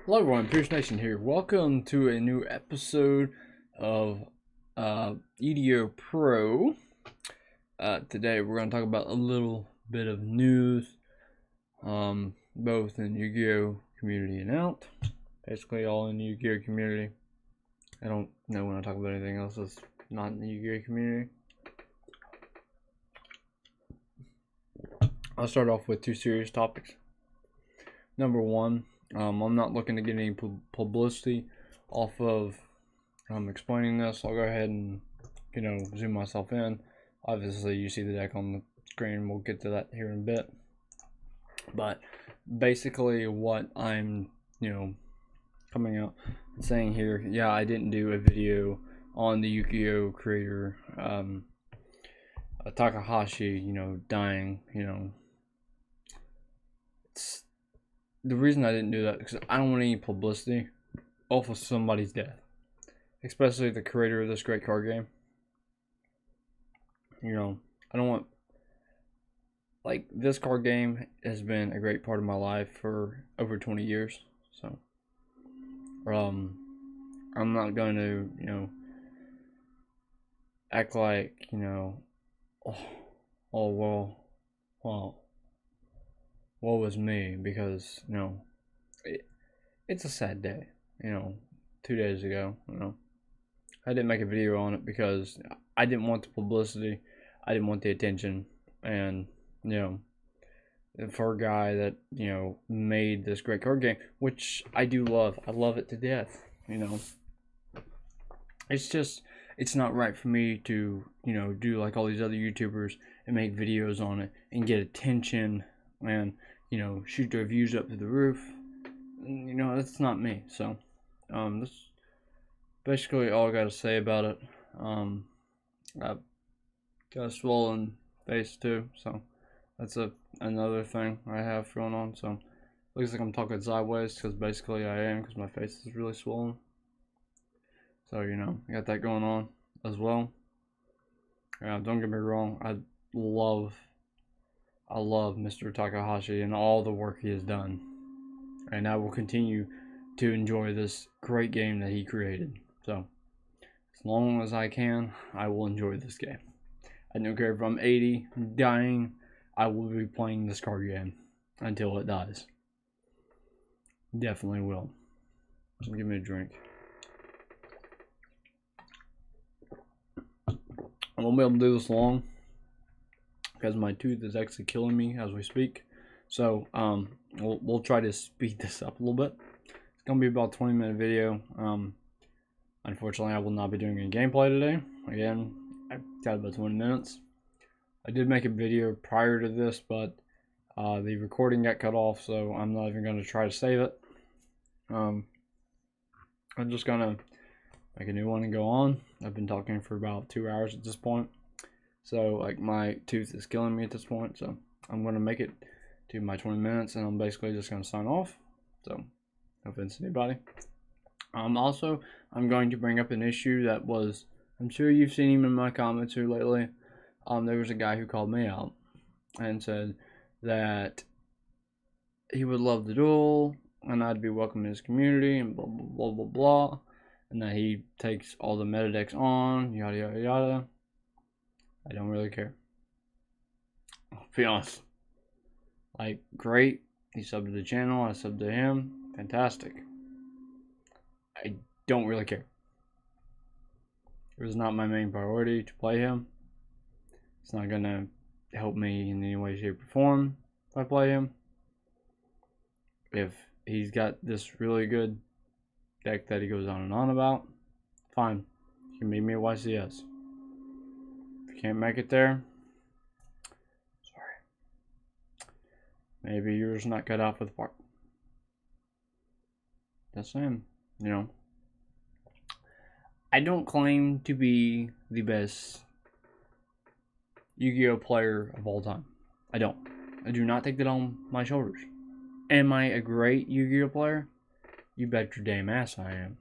Hello everyone, Pierce Nation here. Welcome to a new episode of EDO Pro. Today we're going to talk about a little bit of news, both in Yu-Gi-Oh community and out. Basically all in the Yu-Gi-Oh community. I don't know when I talk about anything else that's not in the Yu-Gi-Oh community. I'll start off with two serious topics. Number one, I'm not looking to get any publicity off of explaining this. I'll go ahead and zoom myself in. Obviously you see the deck on the screen. We'll get to that here in a bit. But basically what I'm coming out and saying here, yeah, I didn't do a video on the Yu-Gi-Oh creator Takahashi dying. It's the reason I didn't do that because I don't want any publicity off of somebody's death, especially the creator of this great card game. I don't want, like, this card game has been a great part of my life for over 20 years. So I'm not going to act like oh well woe was me, because it's a sad day. 2 days ago, I didn't make a video on it because I didn't want the publicity, I didn't want the attention, and for a guy that made this great card game, which I do love, I love it to death. It's not right for me to do like all these other YouTubers and make videos on it and get attention and shoot their views up to the roof. That's not me. So that's basically all I gotta say about it. I've got a swollen face too, so that's another thing I have going on. So looks like I'm talking sideways because basically I am, because my face is really swollen. So I got that going on as well. Don't get me wrong, I love Mr. Takahashi and all the work he has done, and I will continue to enjoy this great game that he created. So as long as I can, I will enjoy this game. I don't care if I'm 80, dying, I will be playing this card game until it dies. Definitely will. So give me a drink. I won't be able to do this long because my tooth is actually killing me as we speak. So we'll try to speed this up a little bit. It's gonna be about a 20-minute video. Unfortunately, I will not be doing any gameplay today. Again, I've got about 20 minutes. I did make a video prior to this, but the recording got cut off, so I'm not even going to try to save it. I'm just gonna make a new one and go on. I've been talking for about 2 hours at this point, so like my tooth is killing me at this point. So I'm gonna make it to my 20 minutes, and I'm basically just gonna sign off. So no offense to anybody. Also, I'm going to bring up an issue that was, I'm sure you've seen him in my comments here lately. There was a guy who called me out and said that he would love the duel and I'd be welcome in his community and blah blah blah blah blah, and that he takes all the meta decks on, yada yada yada. I don't really care. I'll be honest. Like, great, he subbed to the channel, I subbed to him, fantastic. I don't really care. It was not my main priority to play him. It's not gonna help me in any way, shape, or form if I play him. If he's got this really good deck that he goes on and on about, fine. You can meet me at YCS. If you can't make it there, sorry. Maybe you're just not cut out for the part. That's him. I don't claim to be the best Yu-Gi-Oh player of all time. I don't. I do not take that on my shoulders. Am I a great Yu-Gi-Oh player? You bet your damn ass I am.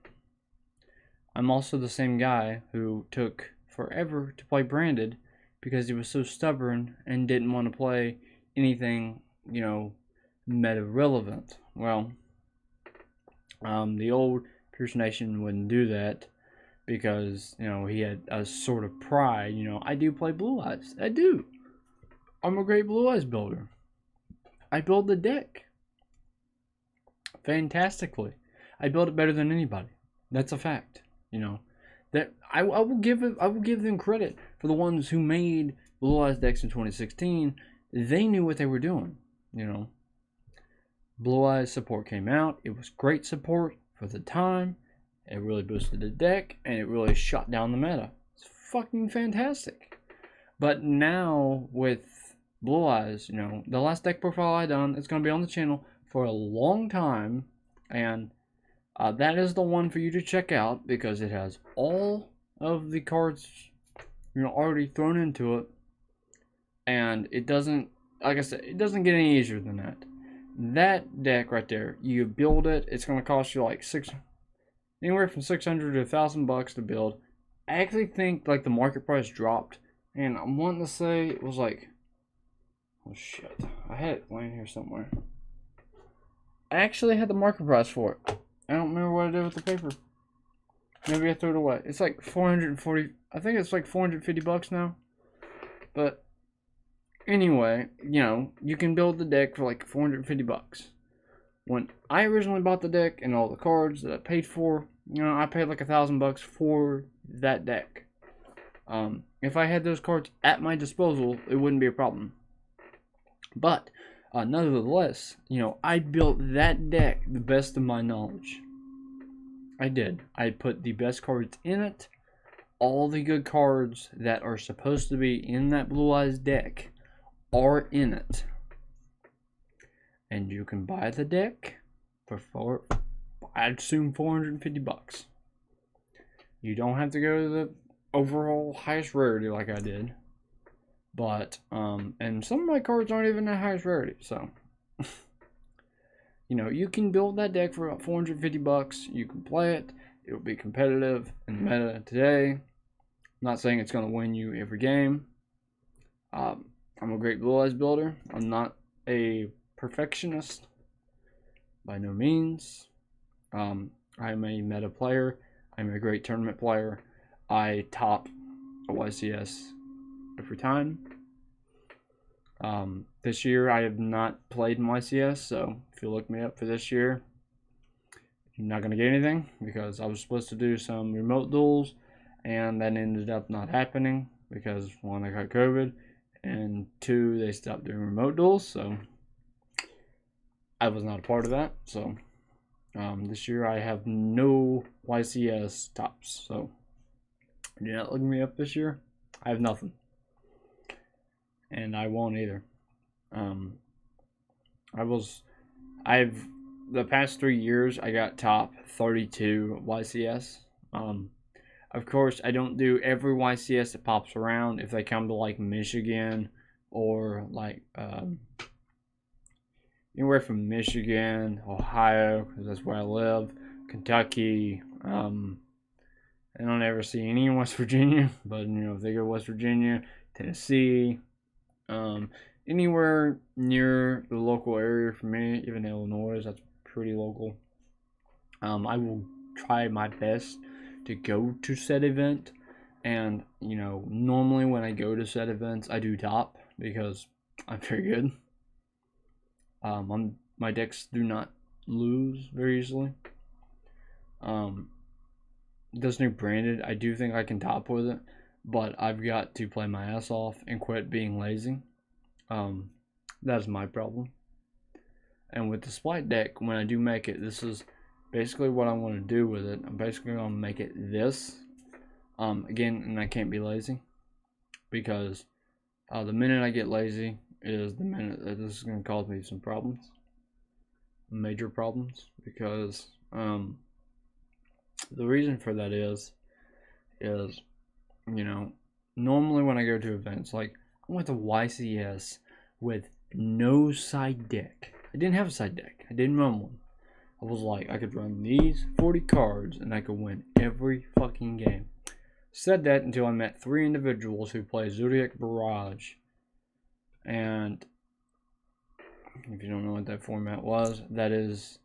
I'm also the same guy who took forever to play Branded because he was so stubborn and didn't want to play anything, meta relevant. Well, The old Pierce Nation wouldn't do that because, you know, he had a sort of pride. You know, I do play Blue Eyes. I do. I'm a great Blue Eyes builder. I build the deck fantastically. I build it better than anybody. That's a fact. You know, that I will give them credit for the ones who made Blue Eyes decks in 2016. They knew what they were doing. You know, Blue Eyes support came out. It was great support for the time. It really boosted the deck, and it really shot down the meta. It's fucking fantastic. But now with Blue Eyes, you know, the last deck profile I done, it's going to be on the channel for a long time, and that is the one for you to check out because it has all of the cards, you know, already thrown into it, and it doesn't, like I said, it doesn't get any easier than that. That deck right there, you build it, it's going to cost you like anywhere from $600 to $1,000 to build. I actually think like the market price dropped, and I'm wanting to say it was like, oh shit, I had it laying here somewhere. I actually had the market price for it. I don't remember what I did with the paper. Maybe I threw it away. It's like 440. I think it's like $450 now. But anyway, you know, you can build the deck for like $450. When I originally bought the deck and all the cards that I paid for, you know, I paid like $1,000 for that deck. If I had those cards at my disposal, it wouldn't be a problem. But nevertheless, you know, I built that deck the best of my knowledge. I did. I put the best cards in it. All the good cards that are supposed to be in that Blue Eyes deck are in it. And you can buy the deck for I'd assume $450. You don't have to go to the overall highest rarity like I did. But, and some of my cards aren't even the highest rarity, so. You know, you can build that deck for about $450. You can play it. It will be competitive in the meta today. I'm not saying it's going to win you every game. I'm a great Blue Eyes builder. I'm not a perfectionist by no means. I'm a meta player. I'm a great tournament player. I top a YCS every time. This year I have not played in YCS, so if you look me up for this year, you're not going to get anything because I was supposed to do some remote duels and that ended up not happening because one, I got COVID, and two, they stopped doing remote duels, so I was not a part of that. So this year I have no YCS tops, so you're not looking me up this year. I have nothing, and I won't either. I've the past 3 years I got top 32 YCS. Of course, I don't do every YCS that pops around. If they come to like Michigan or like anywhere from Michigan, Ohio, because that's where I live, Kentucky. I don't ever see any in West Virginia, but you know, if they go to West Virginia, Tennessee, anywhere near the local area for me, even Illinois, that's pretty local. I will try my best to go to said event, and you know, normally when I go to said events, I do top because I'm very good. My decks do not lose very easily. This new branded, I do think I can top with it, but I've got to play my ass off and quit being lazy. That's my problem. And with the Splight deck, when I do make it, this is basically what I want to do with it. I'm basically going to make it this. Again, and I can't be lazy because the minute I get lazy is the minute that this is going to cause me some problems, major problems, because the reason for that is you know, normally when I go to events, like I went to YCS with no side deck. I didn't have a side deck. I didn't run one. I was like, I could run these 40 cards and I could win every fucking game. Said that until I met 3 individuals who play Zodiac Barrage. And if you don't know what that format was, that is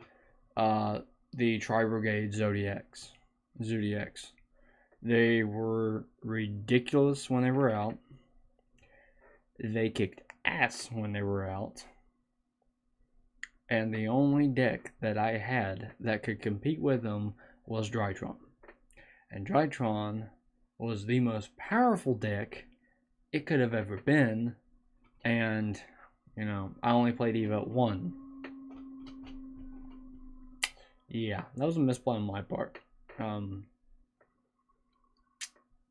the Tri-Brigade Zodiacs. They were ridiculous when they were out. They kicked ass when they were out. And the only deck that I had that could compete with them was Drytron. And Drytron was the most powerful deck it could have ever been. And, you know, I only played Eva 1. Yeah, that was a misplay on my part.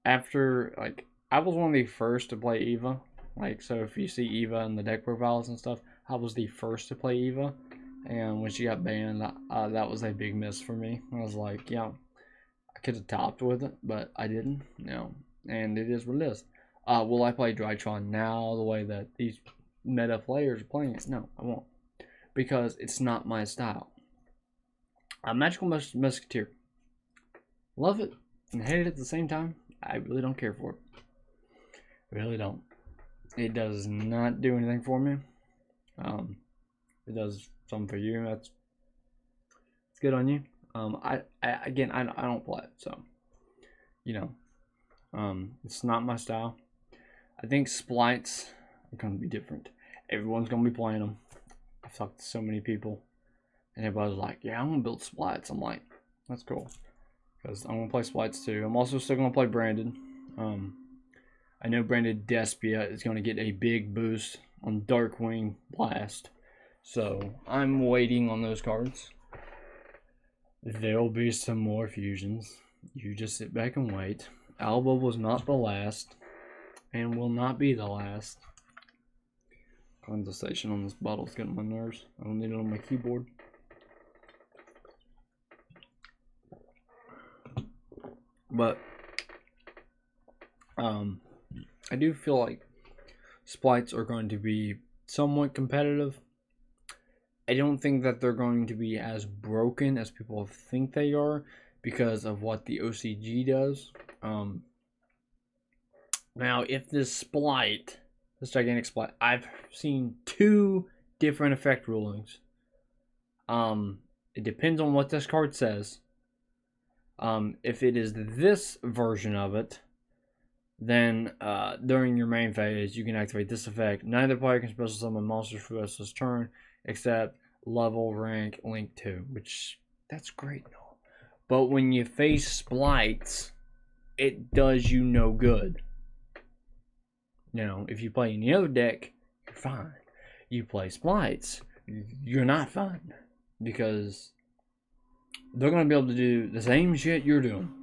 After, like, I was one of the first to play Eva. Like, so if you see Eva in the deck profiles and stuff, I was the first to play Eva. And when she got banned, that was a big miss for me. I was like, yeah, I could have topped with it, but I didn't. No, and it is what it is. Will I play Drytron now the way that these meta players are playing it? No, I won't. Because it's not my style. Magical Musketeer. Love it and hate it at the same time. I really don't care for it. Really don't. It does not do anything for me. It does something for you. It's good on you. I don't play it, so you know, it's not my style. I think Splights are gonna be different. Everyone's gonna be playing them. I've talked to so many people, and everybody's like, "Yeah, I'm gonna build Splights." I'm like, "That's cool," because I'm gonna play Splights too. I'm also still gonna play Branded. I know Branded Despia is gonna get a big boost on Darkwing Blast. So, I'm waiting on those cards. There'll be some more fusions. You just sit back and wait. Alba was not the last, and will not be the last. Condensation on this bottle is getting on my nerves. I don't need it on my keyboard. But, I do feel like Splights are going to be somewhat competitive. I don't think that they're going to be as broken as people think they are because of what the OCG does. Now, if this gigantic Splight, I've seen 2 different effect rulings. It depends on what this card says. If it is this version of it, then during your main phase, you can activate this effect. Neither player can special summon monsters for the rest of his turn, except level, rank, link 2, which, that's great and all. But when you face Splights, it does you no good. You know, if you play any other deck, you're fine. You play Splights, you're not fine. Because they're going to be able to do the same shit you're doing.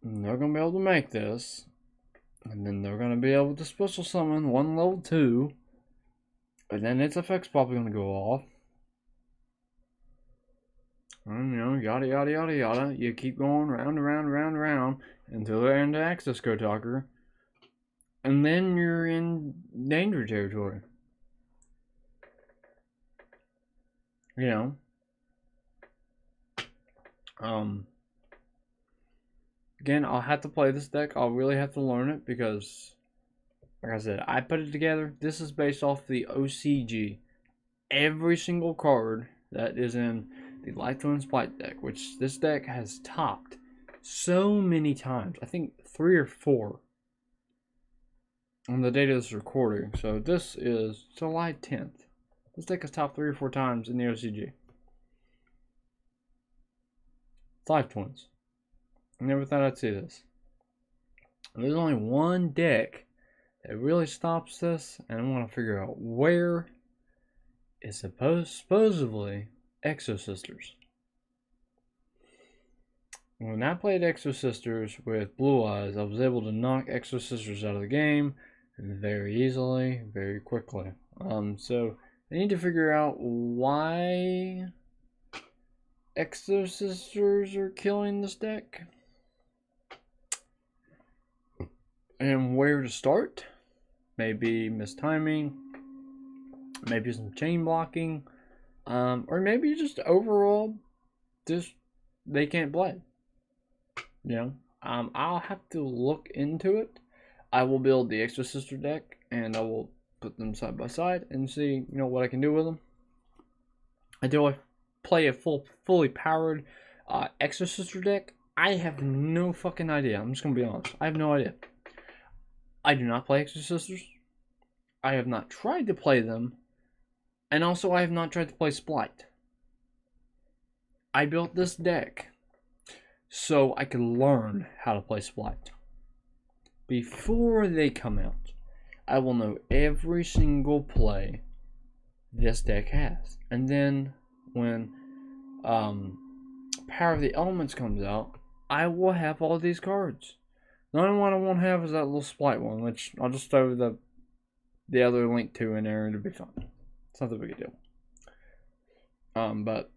And they're going to be able to make this. And then they're going to be able to special summon 1 level 2. And then its effect's probably going to go off. And, you know, yada, yada, yada, yada. You keep going round and round and round and round until they're into Access Code Talker. And then you're in danger territory. You know. Again, I'll have to play this deck. I'll really have to learn it because, like I said, I put it together. This is based off the OCG. Every single card that is in the Lifetime Splight deck, which this deck has topped so many times. I think 3 or 4 on the date of this recording. So this is July 10th. This deck has topped 3 or 4 times in the OCG. 5 Twins. I never thought I'd see this. There's only one deck that really stops this, and I want to figure out where. It's supposedly Exo Sisters. When I played Exo Sisters with Blue Eyes, I was able to knock Exo Sisters out of the game very easily, very quickly. So I need to figure out why Exo Sisters are killing this deck. And where to start. Maybe mistiming. Maybe some chain blocking. Or maybe just overall, just they can't play. You know? I'll have to look into it. I will build the Extra Sister deck. And I will put them side by side and see, you know, what I can do with them. Do I play a fully powered Exorcister deck? I have no fucking idea. I'm just gonna be honest. I have no idea. I do not play Exorcisters. I have not tried to play them, and also I have not tried to play Splight. I built this deck so I could learn how to play Splight. Before they come out, I will know every single play this deck has. And then when Power of the Elements comes out, I will have all these cards. The only one I won't have is that little Splight one, which I'll just throw the other link to in there and it'll be fine. It's not that big a deal. But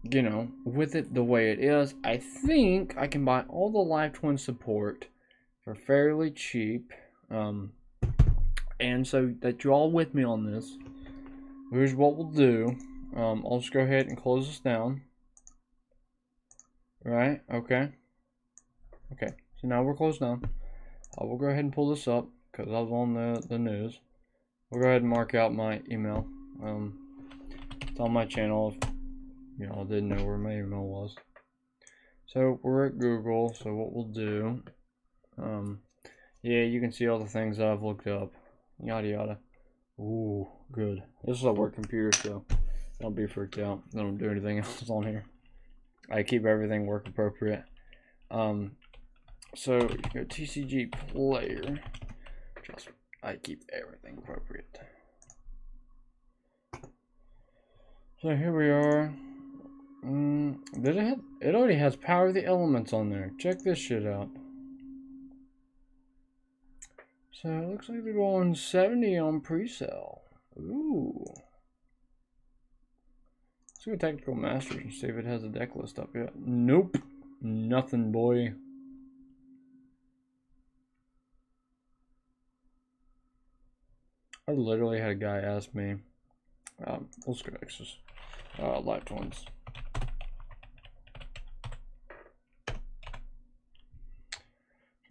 you know, with it the way it is, I think I can buy all the Live Twin support for fairly cheap. And so that you're all with me on this, here's what we'll do. I'll just go ahead and close this down. Right, okay. Okay, so now we're closed down. I will go ahead and pull this up because I was on the news. We'll go ahead and mark out my email. It's on my channel if you know I didn't know where my email was. So we're at Google, so what we'll do, yeah, you can see all the things that I've looked up. Yada yada. Ooh, good. This is a work computer, so don't be freaked out. I don't do anything else on here. I keep everything work appropriate. So you go TCG player. Trust me, I keep everything appropriate. So here we are. Did it have? It already has Power of the Elements on there. Check this shit out. So it looks like they're going 70 on pre-sale. Ooh. Let's go Tactical Masters and see if it has a deck list up yet. Nope. Nothing, boy. I literally had a guy ask me, let's go X's, Live Twins.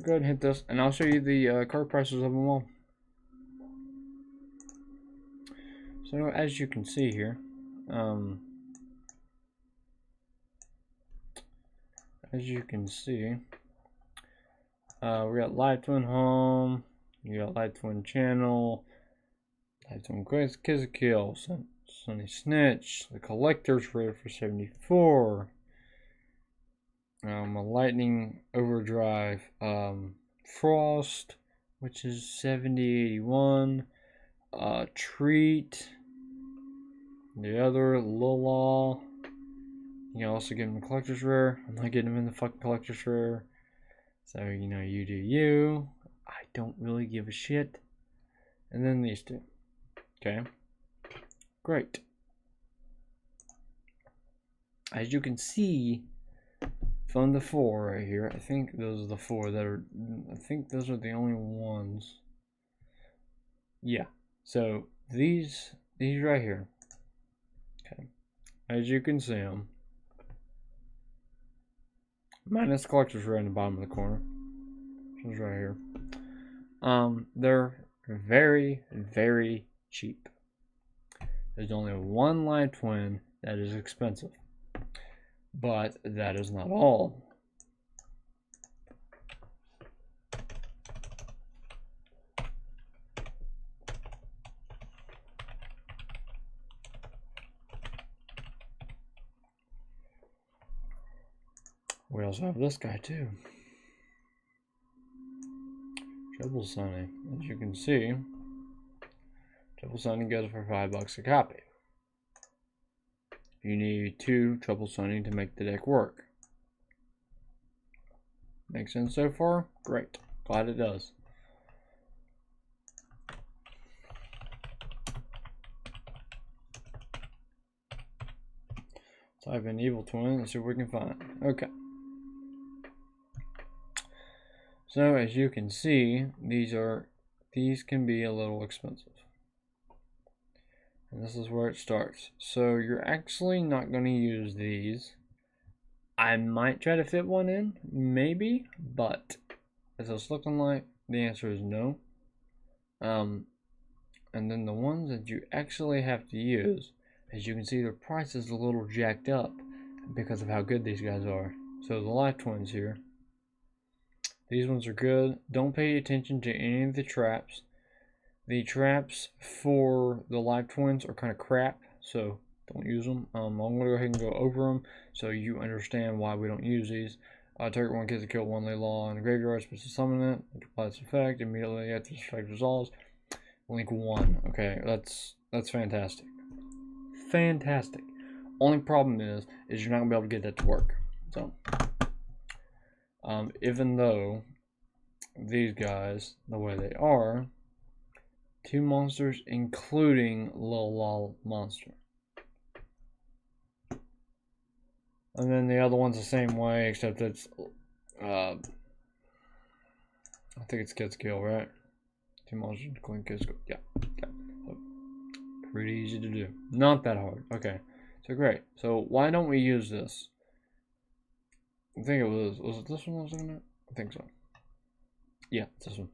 Go ahead and hit this, and I'll show you the card prices of them all. So as you can see here, we got Live Twin Home, you got Live Twin Channel, Live Twin Kill, Sunny Snitch, the Collector's Rare for 74, a Lightning Overdrive, Frost, which is 7081, Treat, the other Lala. You can also get them in the Collector's Rare. I'm not getting them in the fucking Collector's Rare. So, you know, you do you. I don't really give a shit. And then these two. Okay. Great. As you can see from the 4 right here, I think those are the 4 that are, I think those are the only ones. Yeah. So, these right here. Okay. As you can see them. Minus Collector's Rare in the bottom of the corner. Which is right here. They're very, very cheap. There's only one Live Twin that is expensive. But that is not all. We also have this guy too. Triple Sunny. As you can see, Triple Sunny goes for $5 a copy. You need 2 Triple Sunny to make the deck work. Makes sense so far? Great. Glad it does. Type in Evil Twin and see what we can find. Okay. So as you can see, these can be a little expensive. And this is where it starts. So you're actually not going to use these. I might try to fit one in, maybe, but as it's looking like, the answer is no. And then the ones that you actually have to use, as you can see, their price is a little jacked up because of how good these guys are. So the Life Twins here. These ones are good. Don't pay attention to any of the traps. The traps for the Life Twins are kind of crap, so don't use them. I'm going to go ahead and go over them so you understand why we don't use these. Target one kills to kill one Layla in the graveyard, supposed to summon it. It applies effect immediately after this effect resolves. Link 1. Okay, that's fantastic. Fantastic. Only problem is you're not gonna be able to get that to work. So, even though these guys, the way they are, 2 monsters, including Lol monster. And then the other one's the same way, except it's, I think it's Kids Kill, right? 2 monsters, including Kids Kill. Yeah. So, pretty easy to do. Not that hard. Okay. So great. So why don't we use this? I think it was it this one I was looking at? I think so. Yeah, it's this one.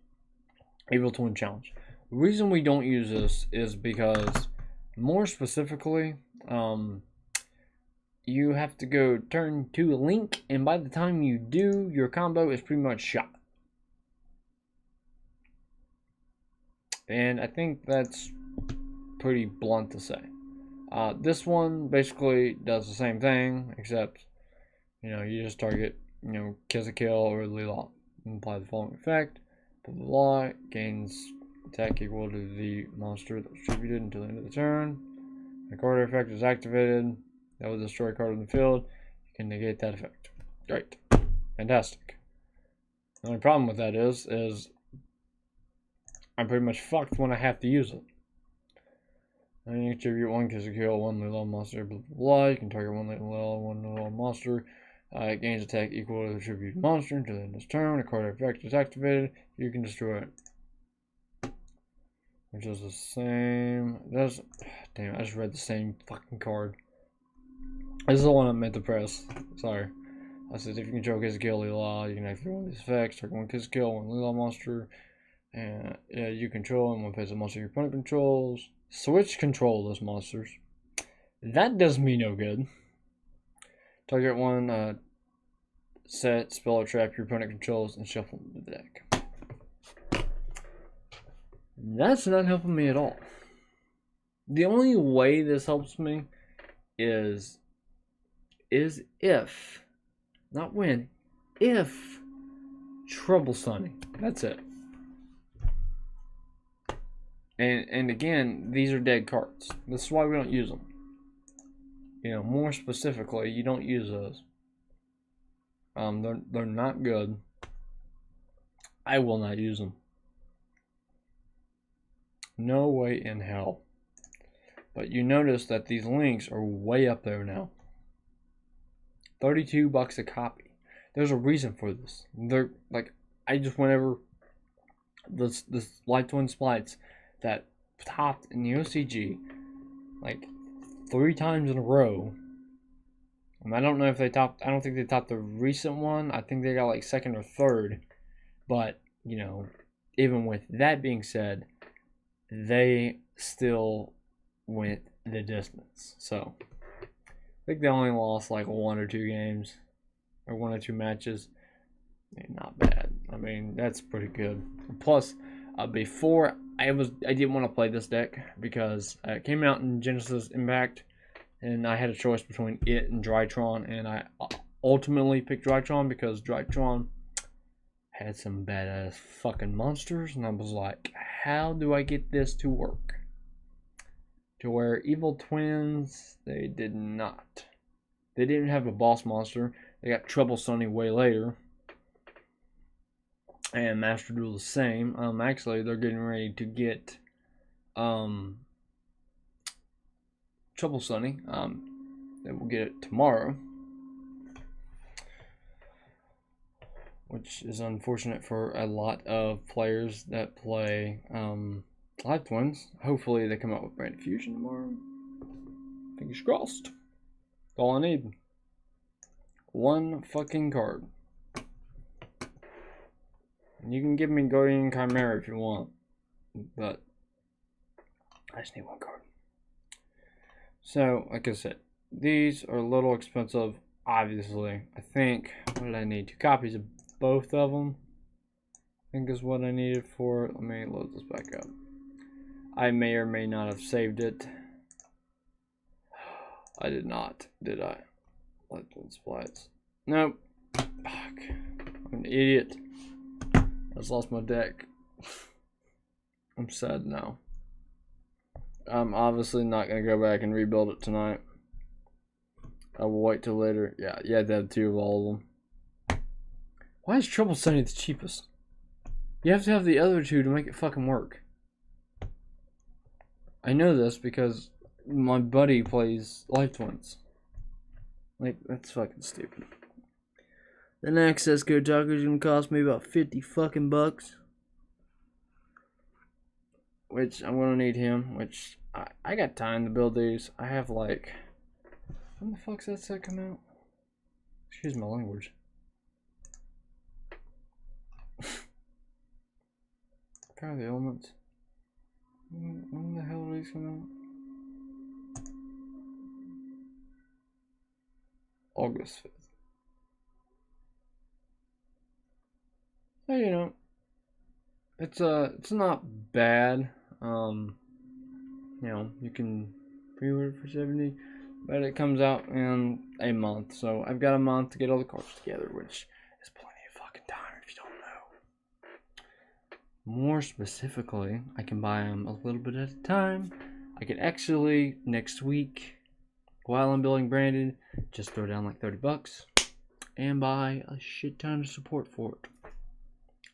Evil Twin Challenge. The reason we don't use this is because, more specifically, you have to go turn to a Link, and by the time you do, your combo is pretty much shot. And I think that's pretty blunt to say. This one basically does the same thing, except, you just target, Kiss a Kill or Leela and apply the following effect. Blah, blah, blah, gains attack equal to the monster that was distributed until the end of the turn. The card effect is activated. That will destroy a card in the field. You can negate that effect. Great. Fantastic. The only problem with that is I'm pretty much fucked when I have to use it. And you contribute 1 Kiss a Kill, 1 Lilo monster, blah blah blah. You can target 1 Lilo, 1 Lilo monster. It gains attack equal to the attributed monster until the end of this turn. When a card effect is activated, you can destroy it. Which is the same. Damn, I just read the same fucking card. This is the one I meant to press. Sorry. I said if you control Kiss a Kill Lilo, you can activate one of these effects. Target 1 Kiss a Kill, 1 Lilo monster. And you control and one face of monster your opponent controls. Switch control those monsters. That does me no good. Target 1 set, spell or trap your opponent controls, and shuffle the deck. That's not helping me at all. The only way this helps me is if, not when, if Trouble Sunny. That's it. And again, these are dead cards. This is why we don't use them. More specifically, you don't use those. They're not good. I will not use them. No way in hell. But you notice that these links are way up there now. $32 a copy. There's a reason for this. They're like, I just whenever this Life Twin Splights that topped in the OCG like 3 times in a row. I don't know if they topped. I don't think they topped the recent one. I think they got like 2nd or 3rd. But even with that being said, they still went the distance. So I think they only lost like 1 or 2 games or 1 or 2 matches. Not bad. I mean, that's pretty good. Plus, before I didn't want to play this deck because it came out in Genesis Impact, and I had a choice between it and Drytron, and I ultimately picked Drytron because Drytron had some badass fucking monsters, and I was like, how do I get this to work? To where Evil Twins, they did not. They didn't have a boss monster. They got Trouble Sunny way later. And Master Duel the same. Actually, they're getting ready to get Trouble Sunny. They will get it tomorrow, which is unfortunate for a lot of players that play Life Twins. Hopefully, they come out with Brand Fusion tomorrow. Fingers crossed. That's all I need. 1 fucking card. You can give me Guardian Chimera if you want, but I just need 1 card. So, like I said, these are a little expensive, obviously. I think, what did I need? 2 copies of both of them, I think is what I needed for it. Let me load this back up. I may or may not have saved it. I did not, did I? Splights. Nope. Fuck. I'm an idiot. I just lost my deck. I'm sad now. I'm obviously not going to go back and rebuild it tonight. I will wait till later. Yeah, you have to have 2 of all of them. Why is Trouble Sunny the cheapest? You have to have the other 2 to make it fucking work. I know this because my buddy plays Life Twins. Like, that's fucking stupid. The next Cisco taco is gonna cost me about 50 fucking bucks. Which I'm gonna need him. Which I got time to build these. I have like, when the fuck's that set come out? Excuse my language. Power of the Elements. When the hell do these come out? August 5th. So, you know, it's not bad. You know, you can pre-order for 70, but it comes out in a month. So I've got a month to get all the cards together, which is plenty of fucking time if you don't know. More specifically, I can buy them a little bit at a time. I can actually, next week, while I'm building Brandon, just throw down like 30 bucks and buy a shit ton of support for it.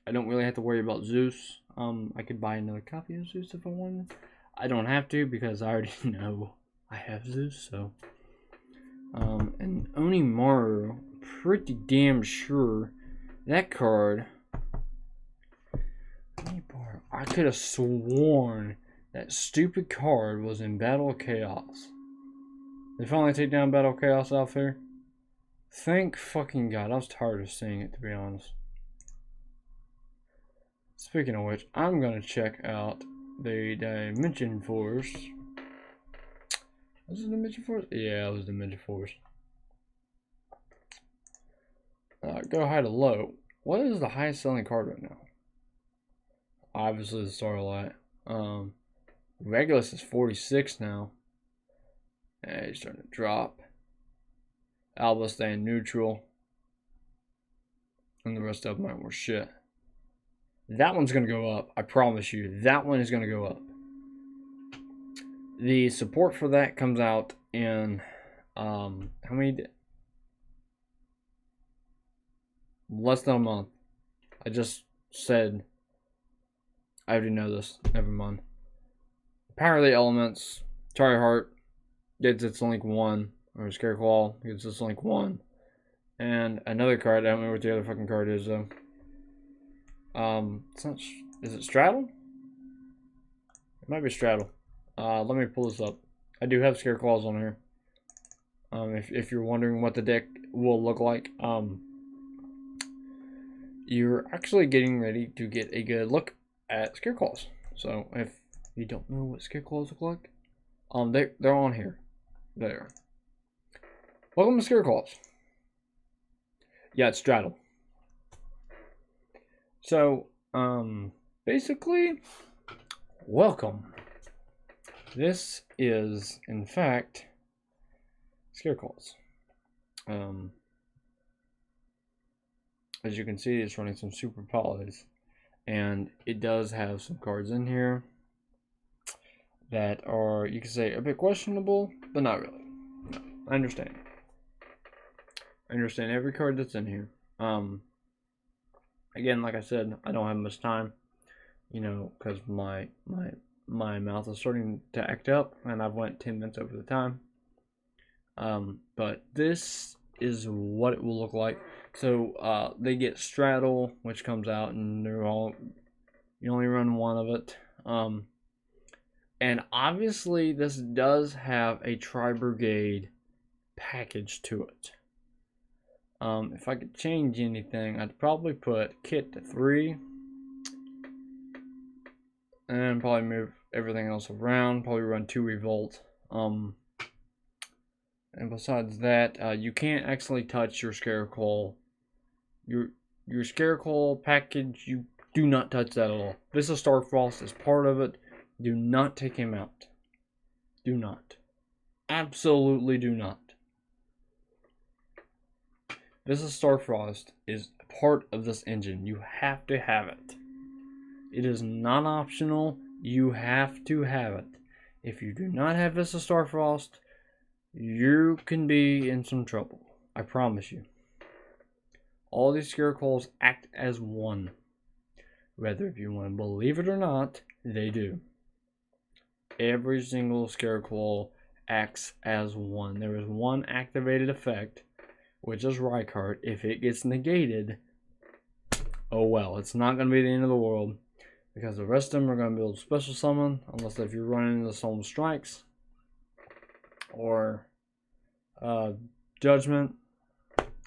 I don't really have to worry about Zeus. I could buy another copy of Zeus if I wanted. I don't have to because I already know I have Zeus, so. And Onimaru, pretty damn sure that card. I could have sworn that stupid card was in Battle of Chaos. They finally take down Battle of Chaos out there. Thank fucking God. I was tired of seeing it, to be honest. Speaking of which, I'm gonna check out the Dimension Force. Was it Dimension Force? Yeah, it was Dimension Force. Go high to low. What is the highest selling card right now? Obviously the Starlight. Regulus is 46 now. Yeah, he's starting to drop. Alba staying neutral. And the rest of them aren't worth shit. That one's going to go up. I promise you. That one is going to go up. The support for that comes out in, how many? Less than a month. I just said, I already know this. Never mind. Power of the Elements. Heart gets its link 1. Or Scareclaw gets its link 1. And another card. I don't know what the other fucking card is, though. It's not, is it Straddle? It might be Straddle. Let me pull this up. I do have Scareclaws on here. If you're wondering what the deck will look like, you're actually getting ready to get a good look at Scareclaws. So if you don't know what Scareclaws look like, they're on here. There. Welcome to Scareclaws. Yeah, it's Straddle. So, basically, welcome. This is, in fact, Scareclaws. As you can see, it's running some super polys, and it does have some cards in here that are, you could say, a bit questionable, but not really. No, I understand. I understand every card that's in here. Again, like I said, I don't have much time, you know, because my mouth is starting to act up, and I've went 10 minutes over the time. But this is what it will look like. So they get Straddle, which comes out, and they're all, you only run one of it. And obviously this does have a Tri-Brigade package to it. If I could change anything, I'd probably put Kit to 3. And probably move everything else around. Probably run 2 Revolt. And besides that, you can't actually touch your Scarecrow. Your Scarecrow package, you do not touch that at all. This is Starfrost is part of it. Do not take him out. Do not. Absolutely do not. This is Starfrost is part of this engine. You have to have it. It is not optional. You have to have it. If you do not have this as Starfrost, you can be in some trouble. I promise you. All these Scarecrows act as one. Whether if you want to believe it or not, they do. Every single Scarecrow acts as one. There is one activated effect, which is Rykart. If it gets negated, oh well, it's not going to be the end of the world. Because the rest of them are going to be able to special summon, unless if you're running into some strikes. Or Judgment.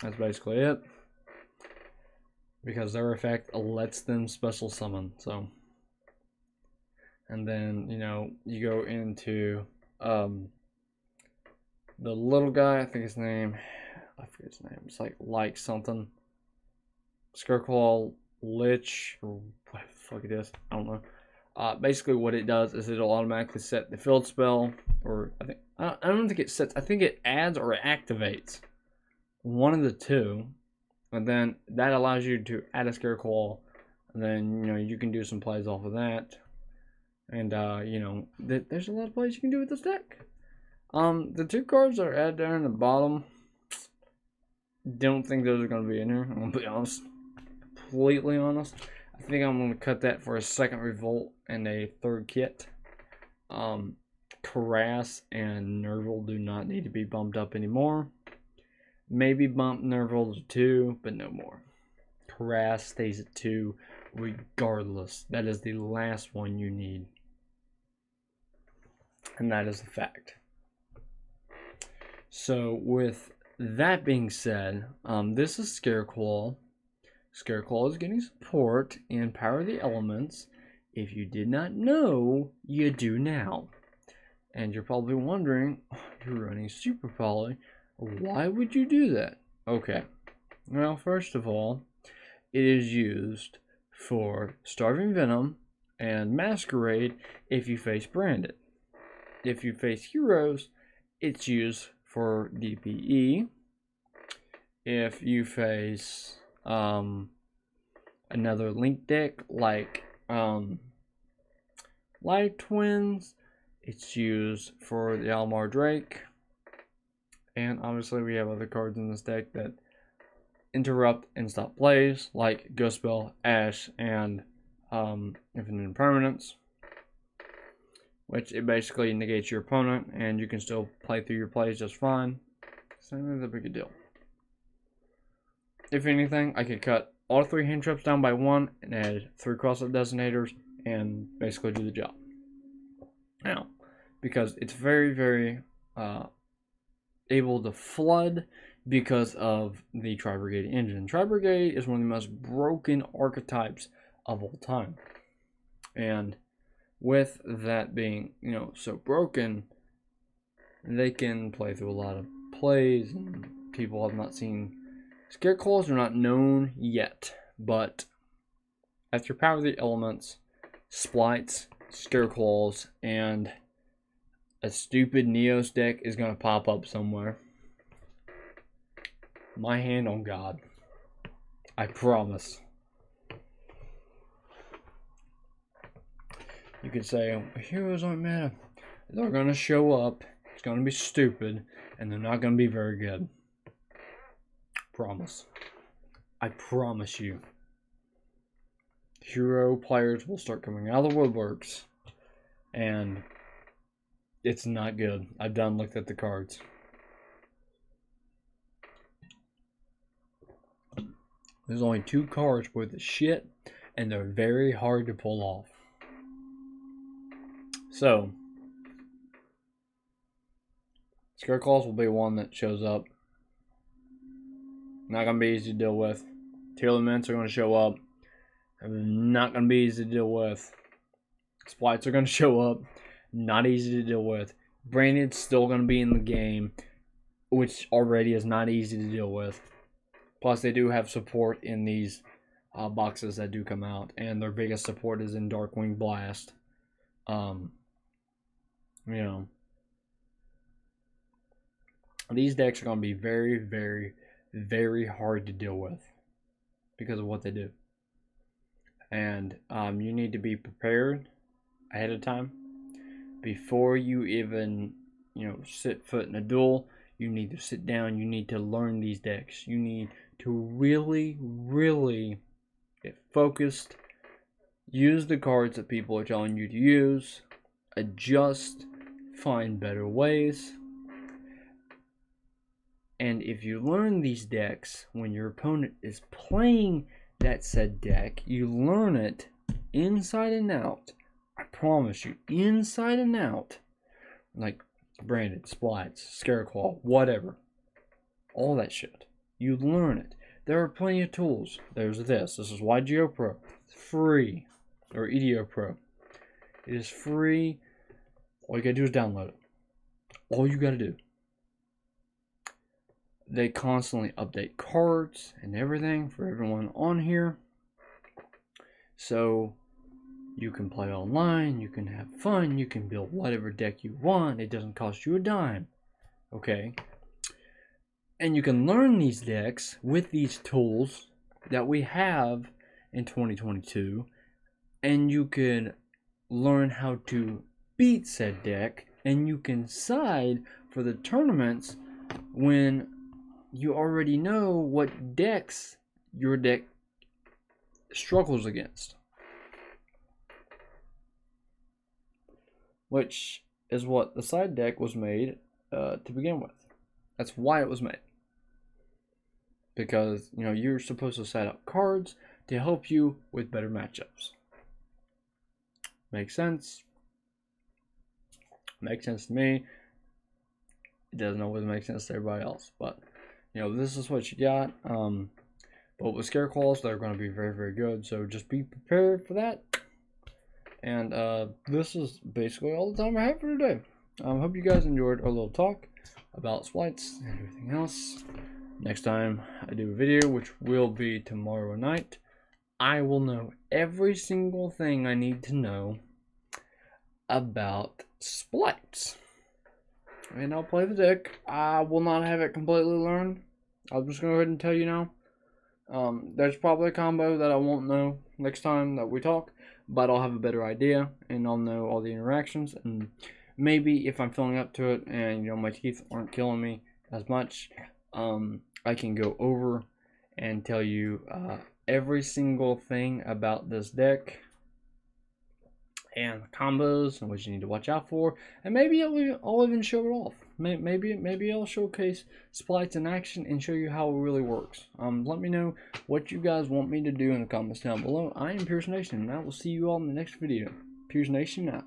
That's basically it. Because their effect lets them special summon. So, and then, you know, you go into the little guy, I think his name, I forget his name, it's like something. Scarecrow Lich, or what the fuck it is, I don't know. Basically what it does is it'll automatically set the field spell, or I don't think it sets, I think it adds or activates. One of the two. And then that allows you to add a Scarecrow, and then, you know, you can do some plays off of that. And, you know, there's a lot of plays you can do with this deck. The two cards that are added there in the bottom, don't think those are going to be in here. I'm going to be honest. Completely honest. I think I'm going to cut that for a second Revolt and a third kit. Karass and Nerval do not need to be bumped up anymore. Maybe bump Nerval to 2, but no more. Karass stays at 2 regardless. That is the last one you need. And that is a fact. So with that being said, this is Scarecrow. Scarecrow is getting support in Power of the Elements. If you did not know, you do now. And you're probably wondering, you're running Super Poly. Why would you do that? Okay. Well, first of all, it is used for Starving Venom and Masquerade if you face Branded. If you face Heroes, it's used for DPE. If you face another Link deck like Light Twins, it's used for the Almar Drake. And obviously we have other cards in this deck that interrupt and stop plays, like Ghost Bell, Ash, and Infinite Impermanence. Which it basically negates your opponent, and you can still play through your plays just fine. So not that big a deal. If anything, I could cut all 3 hand traps down by 1 and add 3 cross-up detonators and basically do the job. Now, because it's very, very able to flood because of the Tri-Brigade engine. Tri-Brigade is one of the most broken archetypes of all time. And with that being, you know, so broken, they can play through a lot of plays, and people have not seen. Scarecrows are not known yet, but after Power of the Elements, Splights, Scarecrows, and a stupid Neos deck is going to pop up somewhere. My hand on God. I promise. You could say, heroes aren't meta. They're going to show up. It's going to be stupid. And they're not going to be very good. Promise. I promise you. Hero players will start coming out of the woodworks. And it's not good. I've done looked at the cards. There's only 2 cards worth of shit, and they're very hard to pull off. So, Scarecrows will be one that shows up. Not going to be easy to deal with. Tailor Mints are going to show up. Not going to be easy to deal with. Splights are going to show up. Not easy to deal with. Branded's still going to be in the game. which already is not easy to deal with. Plus, they do have support in these boxes that do come out, and their biggest support is in Darkwing Blast. You know, these decks are going to be very, very, very hard to deal with because of what they do. And you need to be prepared ahead of time. Before you even, set foot in a duel, you need to sit down. You need to learn these decks. You need to really, really get focused. Use the cards that people are telling you to use. Adjust. Find better ways. And if you learn these decks when your opponent is playing that said deck, you learn it inside and out. I promise you, inside and out. Like Branded, Splights, Scareclaw, whatever. All that shit. You learn it. There are plenty of tools. There's this. This is YGO Pro. It's free. Or EDO Pro. It is free. All you gotta do is download it. All you gotta do. They constantly update cards and everything for everyone on here. So you can play online, you can have fun, you can build whatever deck you want. It doesn't cost you a dime. Okay? And you can learn these decks with these tools that we have in 2022. And you can learn how to beat said deck. And you can side for the tournaments when you already know what decks your deck struggles against. Which is what the side deck was made to begin with. That's why it was made. Because, you're supposed to set up cards to help you with better matchups. Makes sense? Makes sense to me. It doesn't always make sense to everybody else. But, this is what you got. But with Scareclaws, they're going to be very, very good. So just be prepared for that. And this is basically all the time I have for today. Hope you guys enjoyed our little talk about Splights and everything else. Next time I do a video, which will be tomorrow night, I will know every single thing I need to know about Splights. And I'll play the deck. I will not have it completely learned. I'll just go ahead and tell you now. There's probably a combo that I won't know next time that we talk, but I'll have a better idea and I'll know all the interactions, and maybe if I'm feeling up to it and my teeth aren't killing me as much, I can go over and tell you every single thing about this deck and the combos and what you need to watch out for, and maybe I'll even show it off. Maybe I'll showcase Splights in action and show you how it really works. Let me know what you guys want me to do in the comments down below. I am Pierce Nation, and I will see you all in the next video. Pierce Nation out.